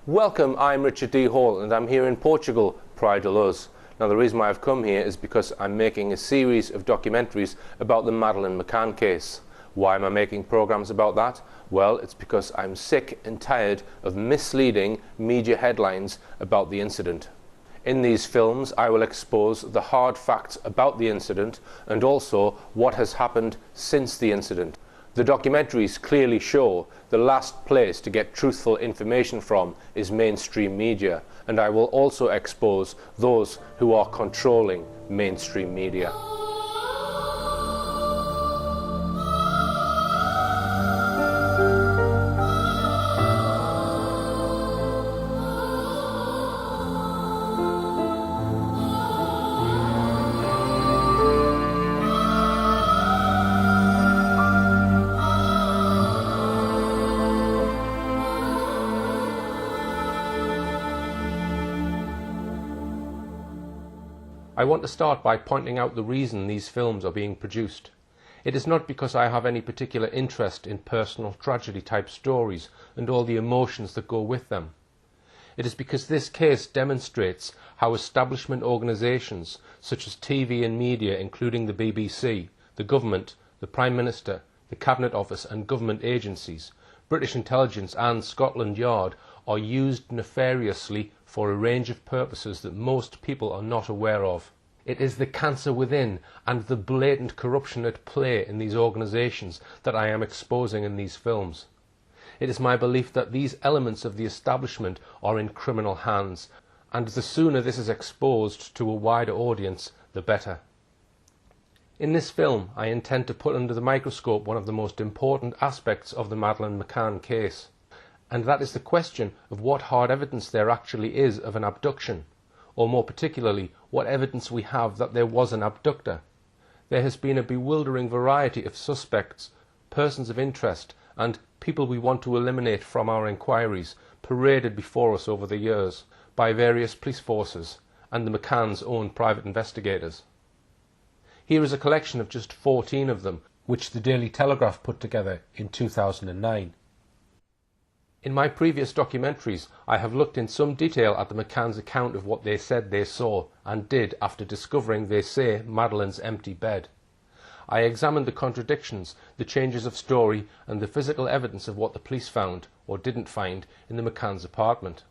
Welcome, I'm Richard D. Hall and I'm here in Portugal, Praia de Luz. Now the reason why I've come here is because I'm making a series of documentaries about the Madeleine McCann case. Why am I making programs about that? Well, it's because I'm sick and tired of misleading media headlines about the incident. In these films I will expose the hard facts about the incident and also what has happened since the incident. The documentaries clearly show the last place to get truthful information from is mainstream media, and I will also expose those who are controlling mainstream media. I want to start by pointing out the reason these films are being produced. It is not because I have any particular interest in personal tragedy type stories and all the emotions that go with them. It is because this case demonstrates how establishment organisations such as TV and media, including the BBC, the government, the Prime Minister, the Cabinet Office and government agencies, British intelligence and Scotland Yard are used nefariously for a range of purposes that most people are not aware of. It is the cancer within and the blatant corruption at play in these organisations that I am exposing in these films. It is my belief that these elements of the establishment are in criminal hands, and the sooner this is exposed to a wider audience, the better. In this film, I intend to put under the microscope one of the most important aspects of the Madeleine McCann case, and that is the question of what hard evidence there actually is of an abduction, or more particularly, what evidence we have that there was an abductor. There has been a bewildering variety of suspects, persons of interest, and people we want to eliminate from our inquiries paraded before us over the years by various police forces and the McCann's own private investigators. Here is a collection of just 14 of them, which the Daily Telegraph put together in 2009. In my previous documentaries, I have looked in some detail at the McCann's account of what they said they saw and did after discovering, they say, Madeleine's empty bed. I examined the contradictions, the changes of story and the physical evidence of what the police found, or didn't find, in the McCann's apartment.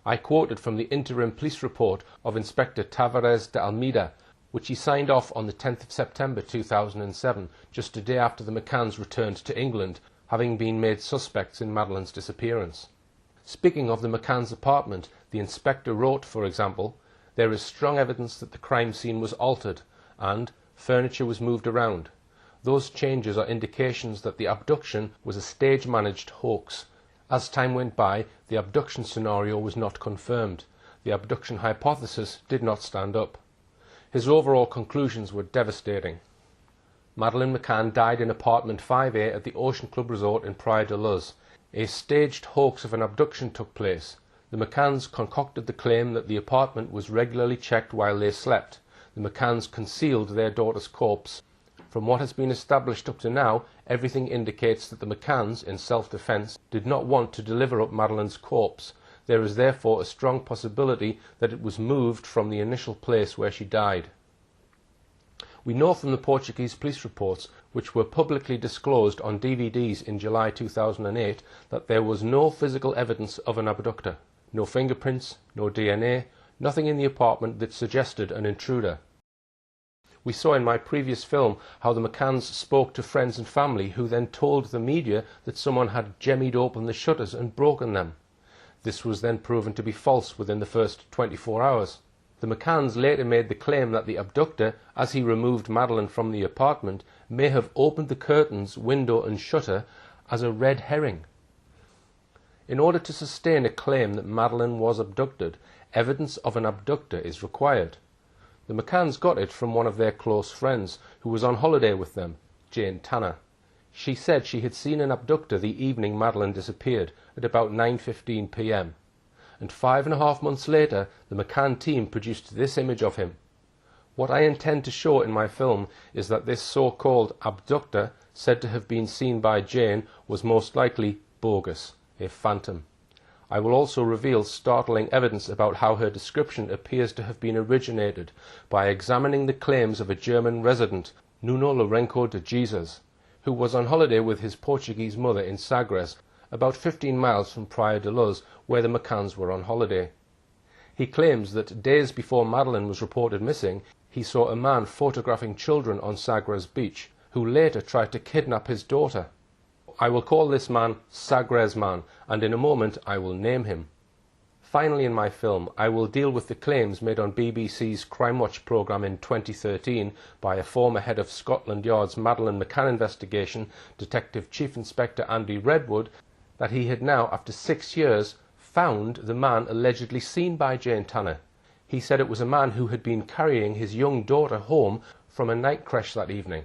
I quoted from the interim police report of Inspector Tavares de Almeida, which he signed off on the 10th of September 2007, just a day after the McCanns returned to England, having been made suspects in Madeleine's disappearance. Speaking of the McCann's apartment, the inspector wrote, for example, "There is strong evidence that the crime scene was altered and furniture was moved around. Those changes are indications that the abduction was a stage-managed hoax. As time went by, the abduction scenario was not confirmed. The abduction hypothesis did not stand up." His overall conclusions were devastating. Madeleine McCann died in apartment 5A at the Ocean Club Resort in Praia de Luz. A staged hoax of an abduction took place. The McCanns concocted the claim that the apartment was regularly checked while they slept. The McCanns concealed their daughter's corpse. From what has been established up to now, everything indicates that the McCanns, in self-defence, did not want to deliver up Madeleine's corpse. There is therefore a strong possibility that it was moved from the initial place where she died. We know from the Portuguese police reports, which were publicly disclosed on DVDs in July 2008, that there was no physical evidence of an abductor. No fingerprints, no DNA, nothing in the apartment that suggested an intruder. We saw in my previous film how the McCanns spoke to friends and family who then told the media that someone had jemmied open the shutters and broken them. This was then proven to be false within the first 24 hours. The McCanns later made the claim that the abductor, as he removed Madeleine from the apartment, may have opened the curtains, window and shutter as a red herring. In order to sustain a claim that Madeleine was abducted, evidence of an abductor is required. The McCanns got it from one of their close friends, who was on holiday with them, Jane Tanner. She said she had seen an abductor the evening Madeleine disappeared, at about 9:15 p.m. And 5.5 months later, the McCann team produced this image of him. What I intend to show in my film is that this so-called abductor, said to have been seen by Jane, was most likely bogus, a phantom. I will also reveal startling evidence about how her description appears to have been originated by examining the claims of a German resident, Nuno Lourenço de Jesus, who was on holiday with his Portuguese mother in Sagres, about 15 miles from Praia de Luz, where the McCanns were on holiday. He claims that days before Madeleine was reported missing, he saw a man photographing children on Sagres beach, who later tried to kidnap his daughter. I will call this man Sagres Man, and in a moment I will name him. Finally, in my film, I will deal with the claims made on BBC's Crime Watch programme in 2013 by a former head of Scotland Yard's Madeleine McCann investigation, Detective Chief Inspector Andy Redwood, that he had now, after 6 years, found the man allegedly seen by Jane Tanner. He said it was a man who had been carrying his young daughter home from a night creche that evening.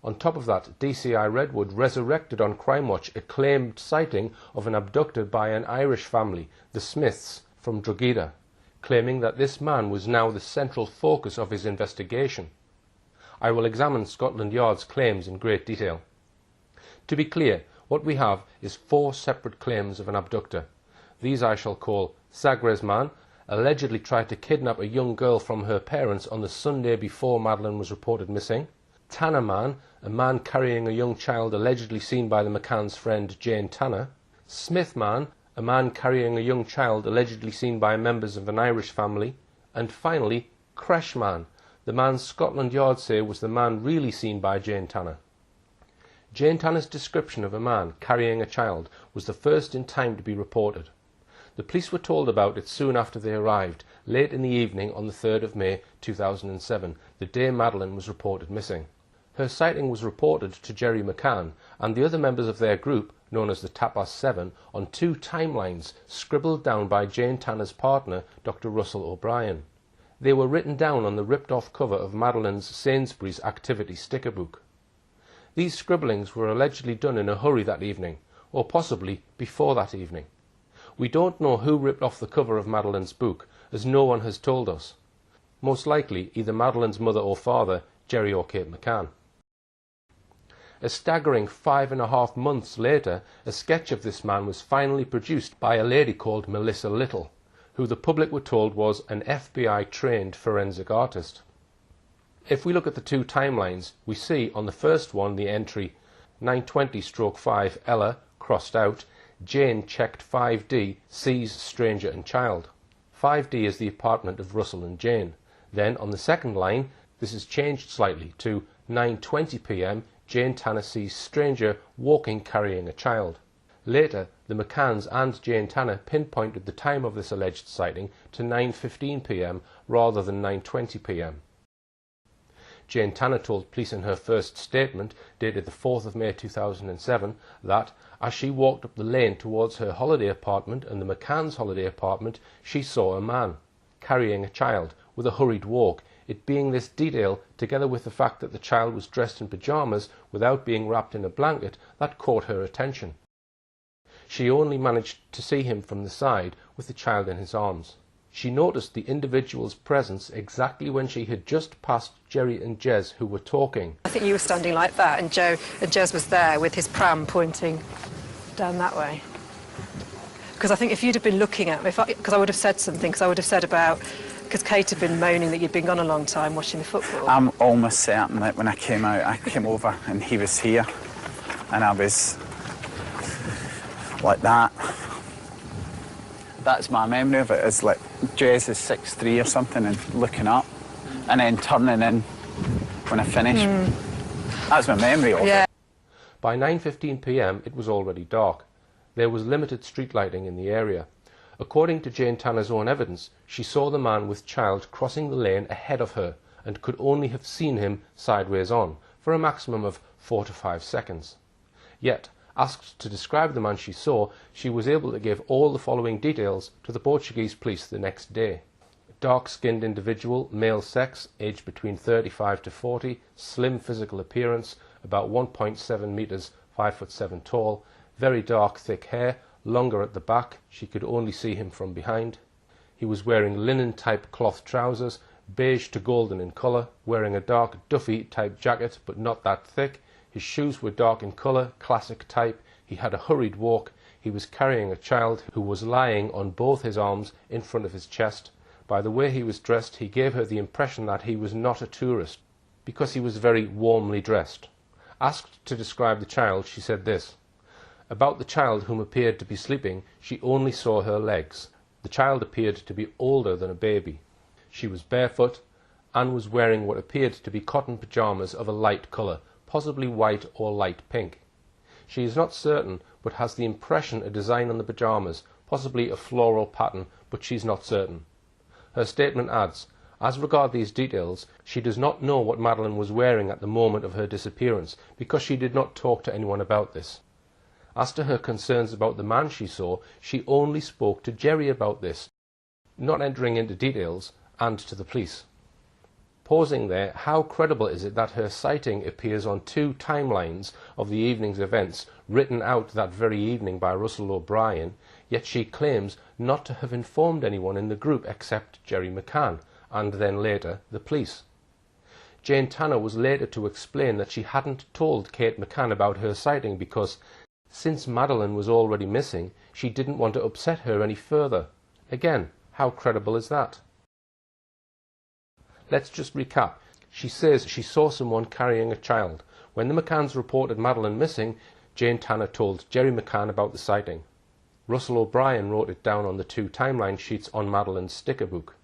On top of that, DCI Redwood resurrected on Crime Watch a claimed sighting of an abducted by an Irish family, the Smiths, from Drogheda, claiming that this man was now the central focus of his investigation. I will examine Scotland Yard's claims in great detail. To be clear, what we have is 4 separate claims of an abductor. These I shall call Sagres Man, allegedly tried to kidnap a young girl from her parents on the Sunday before Madeleine was reported missing. Tanner Man, a man carrying a young child allegedly seen by the McCann's friend Jane Tanner. Smith Man, a man carrying a young child allegedly seen by members of an Irish family. And finally, Creche Man, the man Scotland Yard say was the man really seen by Jane Tanner. Jane Tanner's description of a man carrying a child was the first in time to be reported. The police were told about it soon after they arrived, late in the evening on the 3rd of May 2007, the day Madeleine was reported missing. Her sighting was reported to Jerry McCann and the other members of their group, known as the Tapas 7, on 2 timelines scribbled down by Jane Tanner's partner, Dr. Russell O'Brien. They were written down on the ripped-off cover of Madeleine's Sainsbury's activity sticker book. These scribblings were allegedly done in a hurry that evening, or possibly before that evening. We don't know who ripped off the cover of Madeleine's book, as no one has told us. Most likely either Madeleine's mother or father, Jerry or Kate McCann. A staggering 5.5 months later, a sketch of this man was finally produced by a lady called Melissa Little, who the public were told was an FBI-trained forensic artist. If we look at the 2 timelines, we see on the first one the entry 920/5 Ella, crossed out, Jane checked 5D, sees stranger and child. 5D is the apartment of Russell and Jane. Then on the second line, this is changed slightly to 9:20 p.m, Jane Tanner sees stranger walking carrying a child. Later, the McCanns and Jane Tanner pinpointed the time of this alleged sighting to 9:15 p.m. rather than 9:20 p.m. Jane Tanner told police in her first statement, dated the 4th of May 2007, that as she walked up the lane towards her holiday apartment and the McCann's holiday apartment, she saw a man carrying a child with a hurried walk, it being this detail, together with the fact that the child was dressed in pyjamas without being wrapped in a blanket, that caught her attention. She only managed to see him from the side with the child in his arms. She noticed the individual's presence exactly when she had just passed Jerry and Jez, who were talking. I think you were standing like that, and Jez was there with his pram pointing down that way. Because I think if you'd have been looking at me, because I would have said something, because I would have said about, because Kate had been moaning that you'd been gone a long time watching the football. I'm almost certain that when I came out, I came over and he was here, and I was like that. That's my memory of it, is like Jez is 6'3" or something and looking up and then turning in when I finished. That's my memory of it. By 9:15 p.m. it was already dark. There was limited street lighting in the area. According to Jane Tanner's own evidence, she saw the man with child crossing the lane ahead of her and could only have seen him sideways on for a maximum of 4 to 5 seconds. Yet, asked to describe the man she saw, she was able to give all the following details to the Portuguese police the next day. Dark-skinned individual, male sex, aged between 35 to 40, slim physical appearance, about 1.7 metres, 5'7" tall, very dark thick hair, longer at the back, she could only see him from behind. He was wearing linen-type cloth trousers, beige to golden in colour, wearing a dark Duffy-type jacket but not that thick. His shoes were dark in colour, classic type. He had a hurried walk. he was carrying a child who was lying on both his arms in front of his chest. By the way he was dressed, he gave her the impression that he was not a tourist, because he was very warmly dressed. Asked to describe the child, she said this: "About the child whom appeared to be sleeping, she only saw her legs. The child appeared to be older than a baby. She was barefoot and was wearing what appeared to be cotton pyjamas of a light colour, possibly white or light pink. She is not certain, but has the impression a design on the pyjamas, possibly a floral pattern, but she's not certain." Her statement adds, "As regard these details, she does not know what Madeleine was wearing at the moment of her disappearance, because she did not talk to anyone about this. As to her concerns about the man she saw, she only spoke to Jerry about this, not entering into details, and to the police." Pausing there, how credible is it that her sighting appears on 2 timelines of the evening's events written out that very evening by Russell O'Brien, yet she claims not to have informed anyone in the group except Jerry McCann, and then later the police. Jane Tanner was later to explain that she hadn't told Kate McCann about her sighting because, since Madeleine was already missing, she didn't want to upset her any further. Again, how credible is that? Let's just recap. She says she saw someone carrying a child. When the McCanns reported Madeleine missing, Jane Tanner told Jerry McCann about the sighting. Russell O'Brien wrote it down on the 2 timeline sheets on Madeleine's sticker book.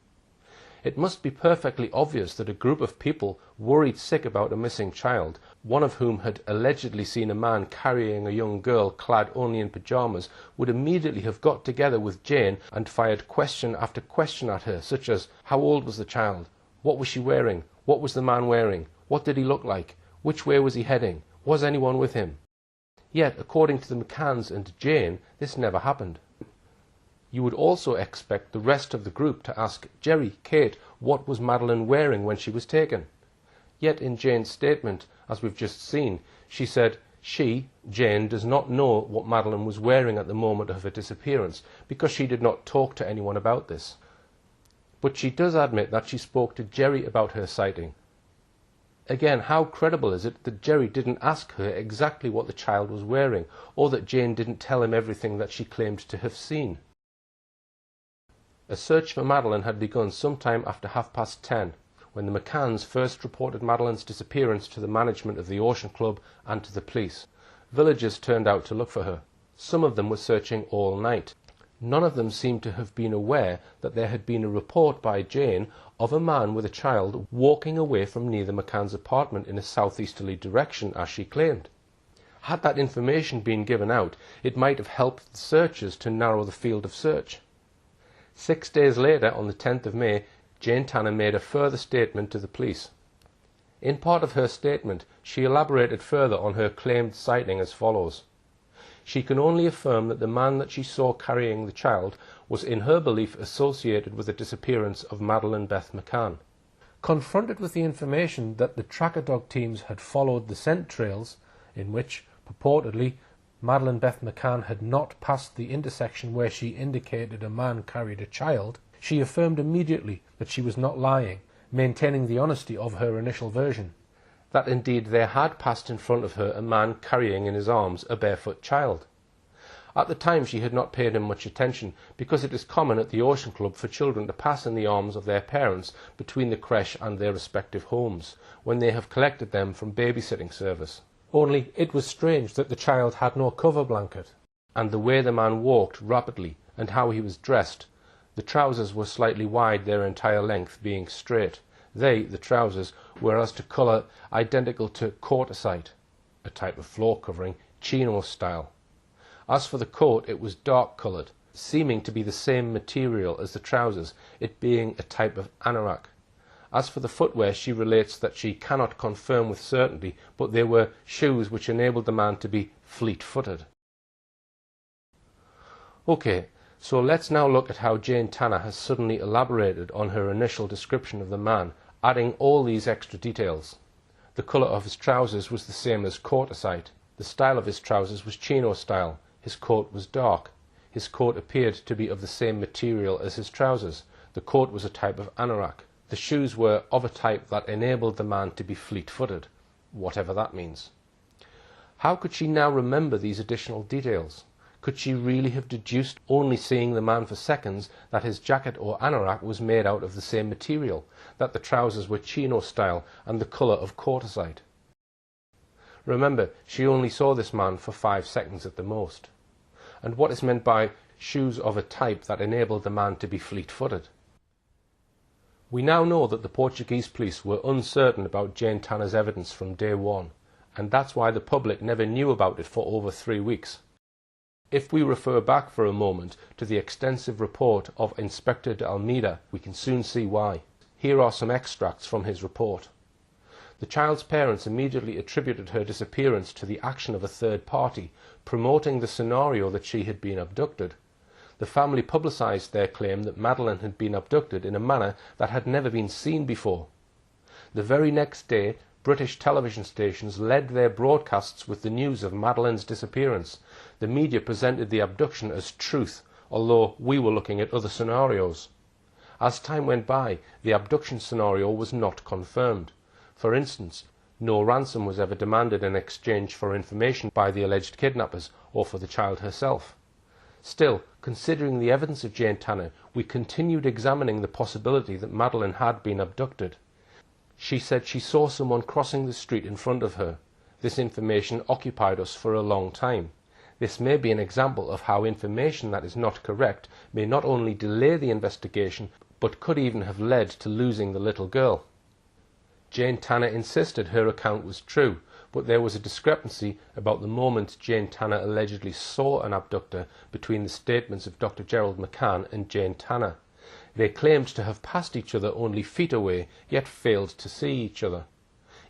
It must be perfectly obvious that a group of people worried sick about a missing child, one of whom had allegedly seen a man carrying a young girl clad only in pyjamas, would immediately have got together with Jane and fired question after question at her, such as: how old was the child? What was she wearing? What was the man wearing? What did he look like? Which way was he heading? Was anyone with him? Yet, according to the McCanns and Jane, this never happened. You would also expect the rest of the group to ask Jerry, Kate, what was Madeleine wearing when she was taken? Yet in Jane's statement, as we've just seen, she said she, Jane, does not know what Madeleine was wearing at the moment of her disappearance because she did not talk to anyone about this. But she does admit that she spoke to Jerry about her sighting. Again, how credible is it that Jerry didn't ask her exactly what the child was wearing, or that Jane didn't tell him everything that she claimed to have seen? A search for Madeleine had begun sometime after 10:30, when the McCanns first reported Madeleine's disappearance to the management of the Ocean Club and to the police. Villagers turned out to look for her. Some of them were searching all night. None of them seemed to have been aware that there had been a report by Jane of a man with a child walking away from near the McCann's apartment in a southeasterly direction, as she claimed. Had that information been given out, it might have helped the searchers to narrow the field of search. 6 days later, on the 10th of May, Jane Tanner made a further statement to the police. In part of her statement, she elaborated further on her claimed sighting as follows. She can only affirm that the man that she saw carrying the child was in her belief associated with the disappearance of Madeleine Beth McCann. Confronted with the information that the tracker dog teams had followed the scent trails, in which, purportedly, Madeleine Beth McCann had not passed the intersection where she indicated a man carried a child, she affirmed immediately that she was not lying, maintaining the honesty of her initial version. That indeed there had passed in front of her a man carrying in his arms a barefoot child. At the time she had not paid him much attention, because it is common at the Ocean Club for children to pass in the arms of their parents between the creche and their respective homes, when they have collected them from babysitting service. Only it was strange that the child had no cover blanket, and the way the man walked rapidly, and how he was dressed. The trousers were slightly wide, their entire length being straight. They, the trousers, were as to colour identical to courtesite, a type of floor covering, chino style. As for the coat, it was dark coloured, seeming to be the same material as the trousers, it being a type of anorak. As for the footwear, she relates that she cannot confirm with certainty, but they were shoes which enabled the man to be fleet-footed. Okay, so let's now look at how Jane Tanner has suddenly elaborated on her initial description of the man, adding all these extra details. The colour of his trousers was the same as courtesite. The style of his trousers was chino style. His coat was dark. His coat appeared to be of the same material as his trousers. The coat was a type of anorak. The shoes were of a type that enabled the man to be fleet-footed, whatever that means. How could she now remember these additional details? Could she really have deduced, only seeing the man for seconds, that his jacket or anorak was made out of the same material, that the trousers were chino style and the colour of quartzite? Remember, she only saw this man for 5 seconds at the most. And what is meant by shoes of a type that enabled the man to be fleet-footed? We now know that the Portuguese police were uncertain about Jane Tanner's evidence from day one, and that's why the public never knew about it for over 3 weeks. If we refer back for a moment to the extensive report of Inspector de Almeida, we can soon see why. Here are some extracts from his report. The child's parents immediately attributed her disappearance to the action of a third party, promoting the scenario that she had been abducted. The family publicised their claim that Madeleine had been abducted in a manner that had never been seen before. The very next day, British television stations led their broadcasts with the news of Madeleine's disappearance. The media presented the abduction as truth, although we were looking at other scenarios. As time went by, the abduction scenario was not confirmed. For instance, no ransom was ever demanded in exchange for information by the alleged kidnappers or for the child herself. Still, considering the evidence of Jane Tanner, we continued examining the possibility that Madeleine had been abducted. She said she saw someone crossing the street in front of her. This information occupied us for a long time. This may be an example of how information that is not correct may not only delay the investigation, but could even have led to losing the little girl. Jane Tanner insisted her account was true, but there was a discrepancy about the moment Jane Tanner allegedly saw an abductor between the statements of Dr. Gerald McCann and Jane Tanner. They claimed to have passed each other only feet away, yet failed to see each other.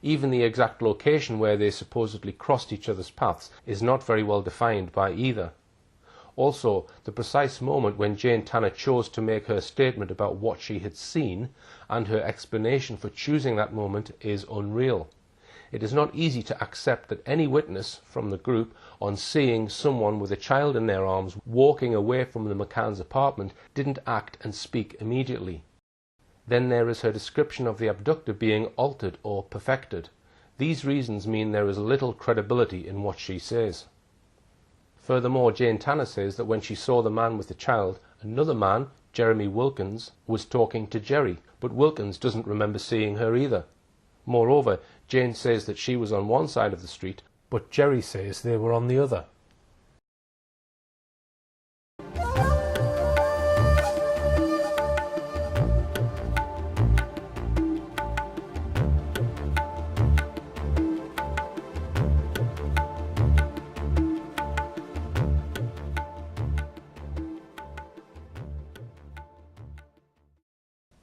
Even the exact location where they supposedly crossed each other's paths is not very well defined by either. Also, the precise moment when Jane Tanner chose to make her statement about what she had seen, and her explanation for choosing that moment, is unreal. It is not easy to accept that any witness from the group, on seeing someone with a child in their arms walking away from the McCann's apartment, didn't act and speak immediately. Then there is her description of the abductor being altered or perfected. These reasons mean there is little credibility in what she says. Furthermore, Jane Tanner says that when she saw the man with the child, another man, Jeremy Wilkins, was talking to Jerry, but Wilkins doesn't remember seeing her either. Moreover, Jane says that she was on one side of the street, but Jerry says they were on the other.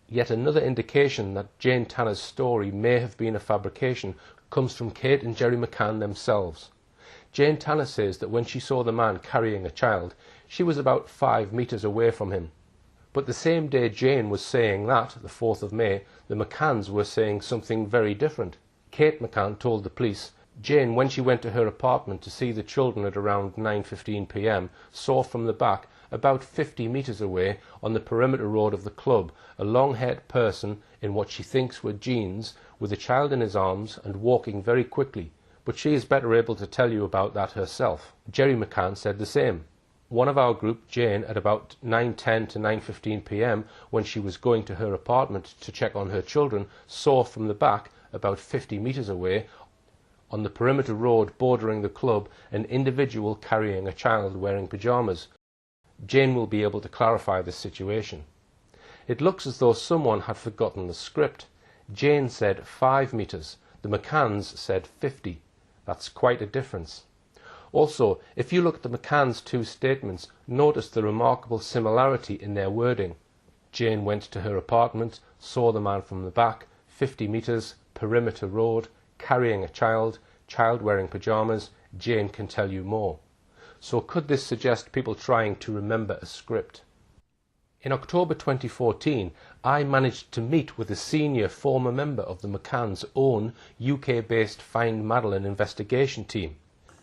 Yet another indication that Jane Tanner's story may have been a fabrication comes from Kate and Jerry McCann themselves. Jane Tanner says that when she saw the man carrying a child, she was about 5 meters away from him. But the same day Jane was saying that, the 4th of May, the McCanns were saying something very different. Kate McCann told the police, Jane, when she went to her apartment to see the children at around 9:15 p.m, saw from the back, about 50 meters away, on the perimeter road of the club, a long-haired person in what she thinks were jeans, with a child in his arms and walking very quickly, but she is better able to tell you about that herself. Jerry McCann said the same. One of our group, Jane, at about 9:10 to 9:15 p.m, when she was going to her apartment to check on her children, saw from the back, about 50 meters away, on the perimeter road bordering the club, an individual carrying a child wearing pyjamas. Jane will be able to clarify this situation. It looks as though someone had forgotten the script. Jane said 5 meters. The McCanns said 50. That's quite a difference. Also, if you look at the McCanns' 2 statements, notice the remarkable similarity in their wording. Jane went to her apartment, saw the man from the back, 50 meters, perimeter road, carrying a child, child wearing pyjamas. Jane can tell you more. So could this suggest people trying to remember a script? In October 2014, I managed to meet with a senior former member of the McCann's own UK-based Find Madeleine investigation team.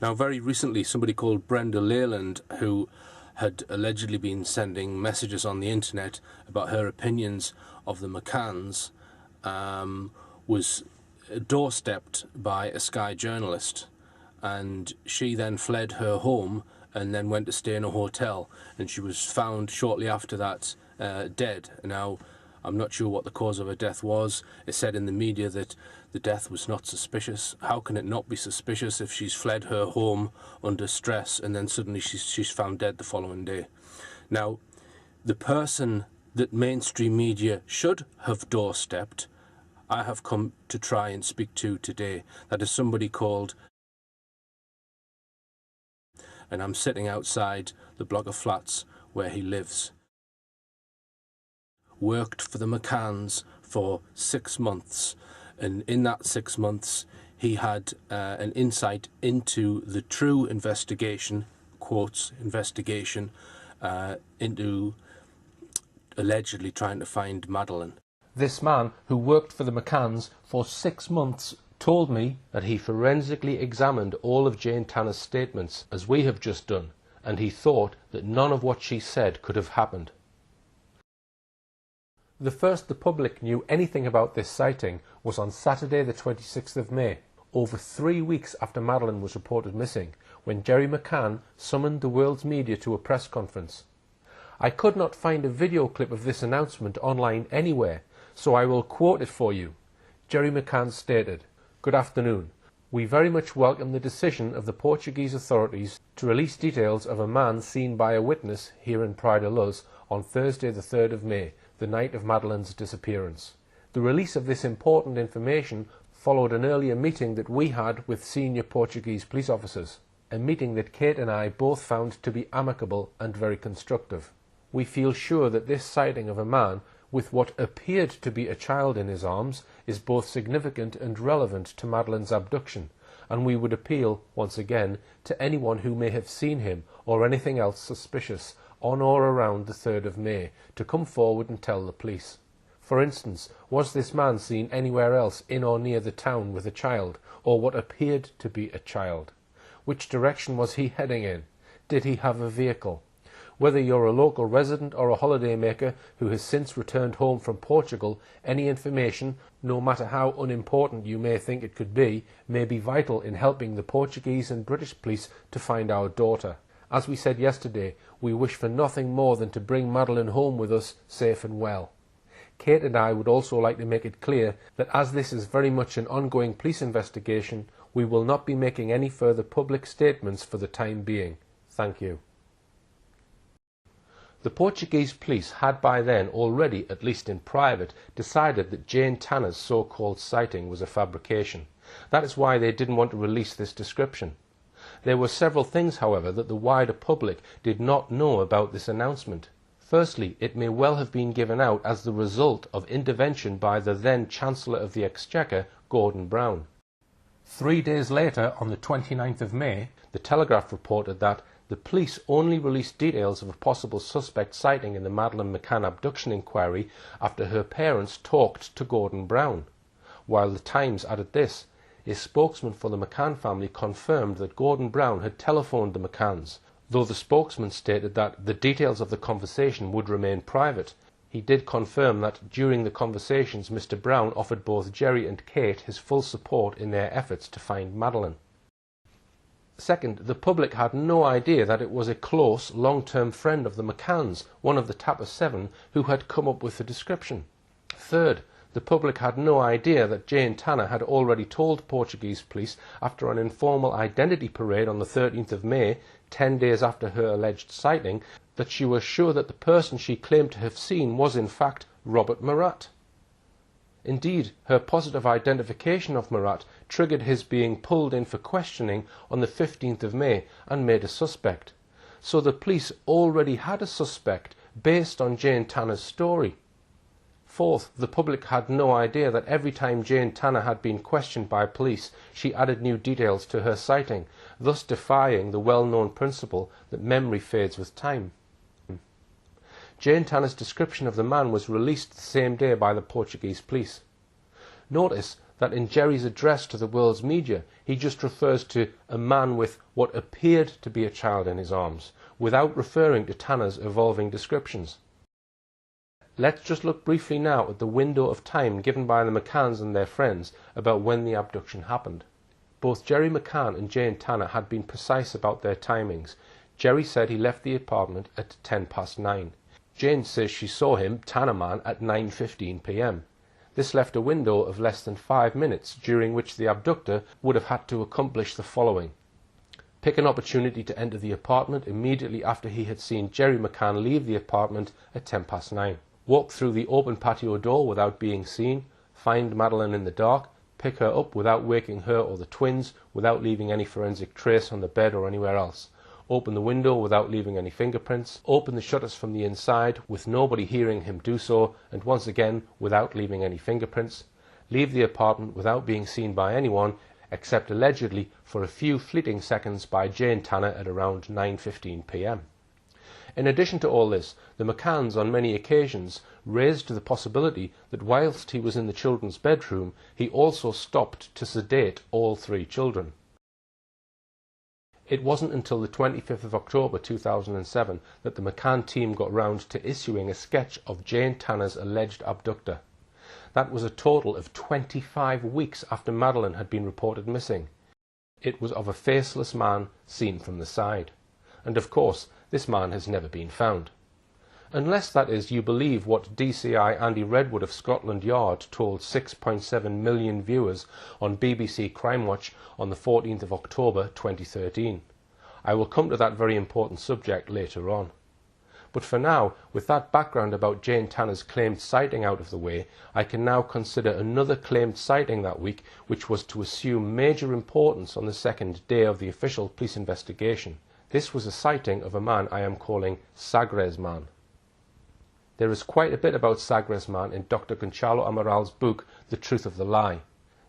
Now, very recently, somebody called Brenda Leyland, who had allegedly been sending messages on the internet about her opinions of the McCanns, was doorstepped by a Sky journalist, and she then fled her home and then went to stay in a hotel, and she was found shortly after that dead. Now, I'm not sure what the cause of her death was. It said in the media that the death was not suspicious. How can it not be suspicious if she's fled her home under stress and then suddenly she's found dead the following day? Now, the person that mainstream media should have doorstepped, I have come to try and speak to today. That is somebody called, and I'm sitting outside the block of flats where he lives. Worked for the McCanns for 6 months, and in that 6 months he had an insight into the true investigation, quotes, investigation, into allegedly trying to find Madeleine. This man, who worked for the McCanns for 6 months, told me that he forensically examined all of Jane Tanner's statements, as we have just done, and he thought that none of what she said could have happened. The first the public knew anything about this sighting was on Saturday the 26th of May, over 3 weeks after Madeleine was reported missing, when Jerry McCann summoned the world's media to a press conference. I could not find a video clip of this announcement online anywhere, so I will quote it for you. Jerry McCann stated, "Good afternoon. We very much welcome the decision of the Portuguese authorities to release details of a man seen by a witness here in Praia da Luz on Thursday the 3rd of May, the night of Madeleine's disappearance. The release of this important information followed an earlier meeting that we had with senior Portuguese police officers, a meeting that Kate and I both found to be amicable and very constructive. We feel sure that this sighting of a man with what appeared to be a child in his arms is both significant and relevant to Madeleine's abduction, and we would appeal, once again, to anyone who may have seen him or anything else suspicious on or around the 3rd of May to come forward and tell the police. For instance, was this man seen anywhere else in or near the town with a child, or what appeared to be a child? Which direction was he heading in? Did he have a vehicle? Whether you're a local resident or a holidaymaker who has since returned home from Portugal, any information, no matter how unimportant you may think it could be, may be vital in helping the Portuguese and British police to find our daughter. As we said yesterday, we wish for nothing more than to bring Madeleine home with us safe and well. Kate and I would also like to make it clear that as this is very much an ongoing police investigation, we will not be making any further public statements for the time being. Thank you." The Portuguese police had by then already, at least in private, decided that Jane Tanner's so-called sighting was a fabrication. That is why they didn't want to release this description. There were several things, however, that the wider public did not know about this announcement. Firstly, it may well have been given out as the result of intervention by the then Chancellor of the Exchequer, Gordon Brown. 3 days later, on the 29th of May, the Telegraph reported that the police only released details of a possible suspect sighting in the Madeleine McCann abduction inquiry after her parents talked to Gordon Brown, while the Times added this: a spokesman for the McCann family confirmed that Gordon Brown had telephoned the McCanns, though the spokesman stated that the details of the conversation would remain private. He did confirm that during the conversations Mr. Brown offered both Jerry and Kate his full support in their efforts to find Madeleine. Second, the public had no idea that it was a close, long-term friend of the McCanns, one of the Tapper Seven, who had come up with the description. Third, the public had no idea that Jane Tanner had already told Portuguese police after an informal identity parade on the 13th of May, 10 days after her alleged sighting, that she was sure that the person she claimed to have seen was in fact Robert Murat. Indeed, her positive identification of Murat triggered his being pulled in for questioning on the 15th of May and made a suspect. So the police already had a suspect based on Jane Tanner's story. Fourth, the public had no idea that every time Jane Tanner had been questioned by police, she added new details to her sighting, thus defying the well-known principle that memory fades with time. Jane Tanner's description of the man was released the same day by the Portuguese police. Notice that in Jerry's address to the world's media, he just refers to a man with what appeared to be a child in his arms, without referring to Tanner's evolving descriptions. Let's just look briefly now at the window of time given by the McCanns and their friends about when the abduction happened. Both Jerry McCann and Jane Tanner had been precise about their timings. Jerry said he left the apartment at 9:10. Jane says she saw him, Tanner Man, at 9:15 p.m. This left a window of less than 5 minutes during which the abductor would have had to accomplish the following: pick an opportunity to enter the apartment immediately after he had seen Jerry McCann leave the apartment at 9:10, walk through the open patio door without being seen, find Madeleine in the dark, pick her up without waking her or the twins, without leaving any forensic trace on the bed or anywhere else, open the window without leaving any fingerprints, open the shutters from the inside with nobody hearing him do so, and once again without leaving any fingerprints, leave the apartment without being seen by anyone except allegedly for a few fleeting seconds by Jane Tanner at around 9:15 p.m. In addition to all this, the McCanns on many occasions raised the possibility that whilst he was in the children's bedroom, he also stopped to sedate all 3 children. It wasn't until the 25th of October 2007 that the McCann team got round to issuing a sketch of Jane Tanner's alleged abductor. That was a total of 25 weeks after Madeleine had been reported missing. It was of a faceless man seen from the side. And of course, this man has never been found. Unless, that is, you believe what DCI Andy Redwood of Scotland Yard told 6.7 million viewers on BBC Crime Watch on the 14th of October 2013. I will come to that very important subject later on. But for now, with that background about Jane Tanner's claimed sighting out of the way, I can now consider another claimed sighting that week, which was to assume major importance on the second day of the official police investigation. This was a sighting of a man I am calling Sagres Man. There is quite a bit about Sagres Man in Dr. Gonçalo Amaral's book, The Truth of the Lie.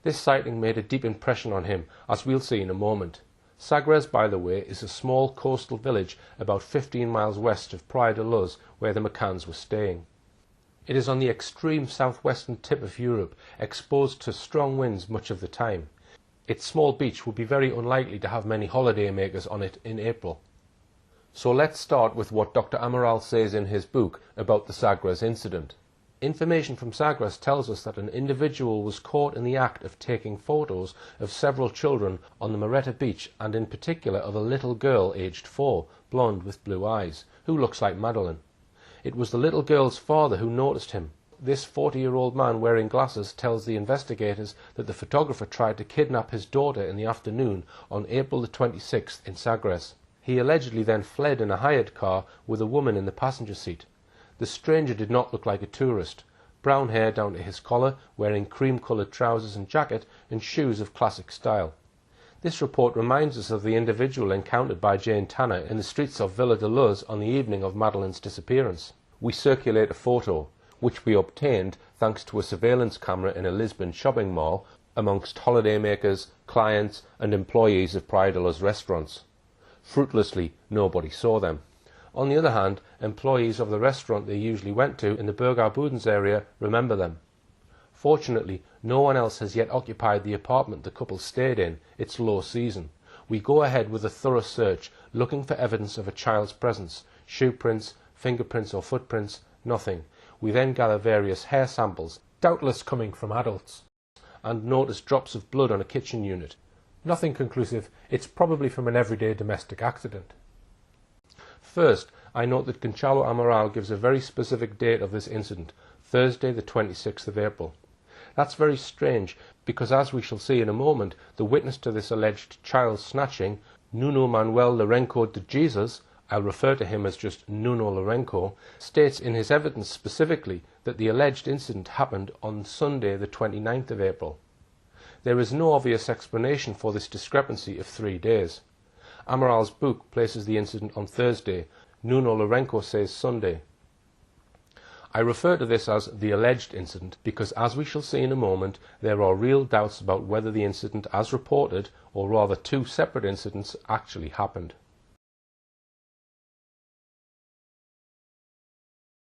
This sighting made a deep impression on him, as we'll see in a moment. Sagres, by the way, is a small coastal village about 15 miles west of Praia de Luz, where the McCanns were staying. It is on the extreme southwestern tip of Europe, exposed to strong winds much of the time. Its small beach would be very unlikely to have many holiday makers on it in April. So let's start with what Dr. Amaral says in his book about the Sagres incident. Information from Sagres tells us that an individual was caught in the act of taking photos of several children on the Moretta beach, and in particular of a little girl aged 4, blonde with blue eyes, who looks like Madeleine. It was the little girl's father who noticed him. This 40-year-old man wearing glasses tells the investigators that the photographer tried to kidnap his daughter in the afternoon on April the 26th in Sagres. He allegedly then fled in a hired car with a woman in the passenger seat. The stranger did not look like a tourist. Brown hair down to his collar, wearing cream-coloured trousers and jacket, and shoes of classic style. This report reminds us of the individual encountered by Jane Tanner in the streets of Villa de Luz on the evening of Madeleine's disappearance. We circulate a photo, which we obtained thanks to a surveillance camera in a Lisbon shopping mall amongst holidaymakers, clients and employees of Praia de Luz restaurants. Fruitlessly, nobody saw them. On the other hand, employees of the restaurant they usually went to in the Burgar Budens area remember them. Fortunately, no one else has yet occupied the apartment the couple stayed in. It's low season. We go ahead with a thorough search, looking for evidence of a child's presence. Shoe prints, fingerprints or footprints, nothing. We then gather various hair samples, doubtless coming from adults, and notice drops of blood on a kitchen unit. Nothing conclusive. It's probably from an everyday domestic accident. First, I note that Gonçalo Amaral gives a very specific date of this incident, Thursday the 26th of April. That's very strange, because as we shall see in a moment, the witness to this alleged child snatching, Nuno Manuel Lourenço de Jesus, I'll refer to him as just Nuno Lourenço, states in his evidence specifically that the alleged incident happened on Sunday the 29th of April. There is no obvious explanation for this discrepancy of 3 days. Amaral's book places the incident on Thursday. Nuno Lourenço says Sunday. I refer to this as the alleged incident because, as we shall see in a moment, there are real doubts about whether the incident as reported, or rather 2 separate incidents, actually happened.